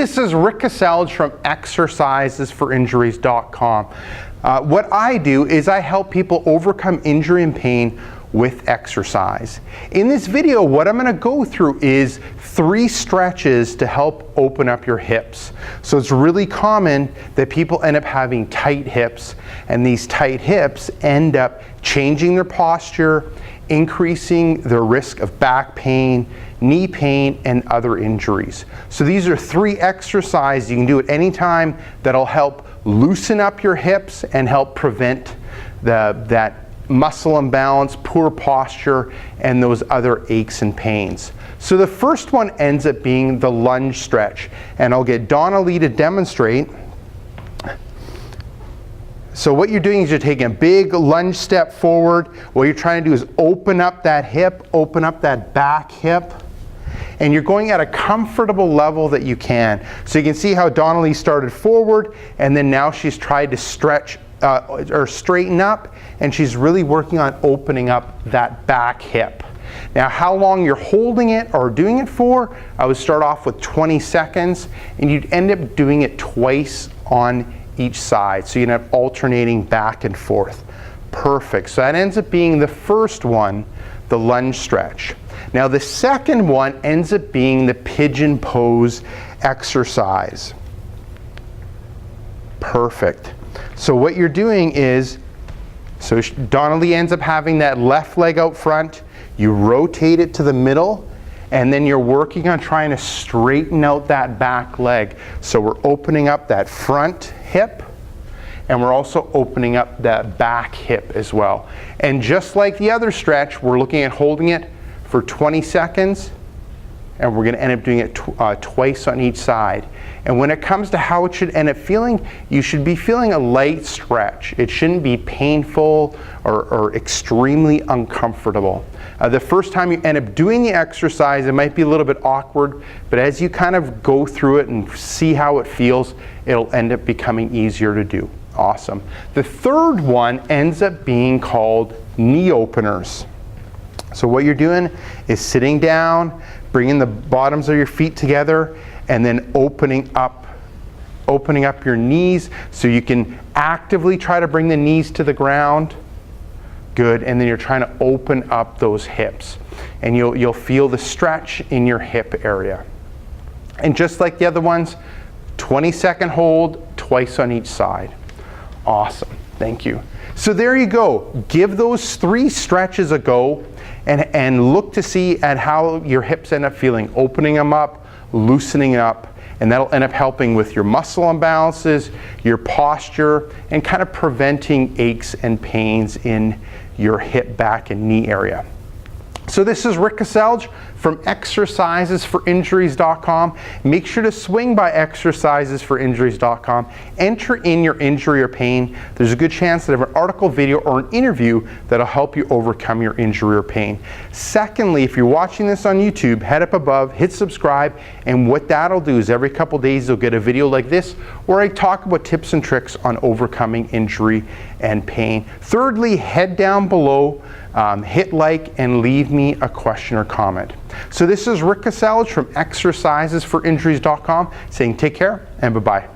this is Rick Kaselj from exercisesforinjuries.com. What I do is I help people overcome injury and pain with exercise. In this video, what I'm going to go through is 3 stretches to help open up your hips. So it's really common that people end up having tight hips, and these tight hips end up changing their posture, increasing their risk of back pain, knee pain, and other injuries. So these are 3 exercises you can do at any time that'll help loosen up your hips and help prevent that muscle imbalance, poor posture, and those other aches and pains. So the first one ends up being the lunge stretch, and I'll get Donna Lee to demonstrate. So what you're doing is you're taking a big lunge step forward. What you're trying to do is open up that hip, open up that back hip, and you're going at a comfortable level that you can. So you can see how Donna Lee started forward, and then now she's tried to stretch or straighten up, and she's really working on opening up that back hip. Now, how long you're holding it or doing it for, I would start off with 20 seconds, and you'd end up doing it twice on each side. So you'd end up alternating back and forth. Perfect. So that ends up being the first one, the lunge stretch. Now, the second one ends up being the pigeon pose exercise. Perfect. So what you're doing is, so Donna Lee ends up having that left leg out front, you rotate it to the middle, and then you're working on trying to straighten out that back leg. So we're opening up that front hip, and we're also opening up that back hip as well. And just like the other stretch, we're looking at holding it for 20 seconds, and we're going to end up doing it twice on each side. And when it comes to how it should end up feeling, you should be feeling a light stretch. It shouldn't be painful or extremely uncomfortable. The first time you end up doing the exercise, it might be a little bit awkward, but as you kind of go through it and see how it feels, it'll end up becoming easier to do. Awesome. The third one ends up being called knee openers. So what you're doing is sitting down, bringing the bottoms of your feet together, and then opening up your knees so you can actively try to bring the knees to the ground. Good. And then you're trying to open up those hips, and you'll feel the stretch in your hip area. And just like the other ones, 20-second hold, twice on each side. Awesome. Thank you. So there you go. Give those 3 stretches a go, and look to see at how your hips end up feeling, opening them up, loosening up, and that'll end up helping with your muscle imbalances, your posture, and kind of preventing aches and pains in your hip, back, and knee area. So this is Rick Kaselj from exercisesforinjuries.com. Make sure to swing by exercisesforinjuries.com. Enter in your injury or pain. There's a good chance that I have an article, video, or an interview that'll help you overcome your injury or pain. Secondly, if you're watching this on YouTube, head up above, hit subscribe, and what that'll do is every couple days you'll get a video like this where I talk about tips and tricks on overcoming injury and pain. Thirdly, head down below, hit like, and leave me a question or comment. So this is Rick Kaselj from exercisesforinjuries.com saying take care and bye-bye.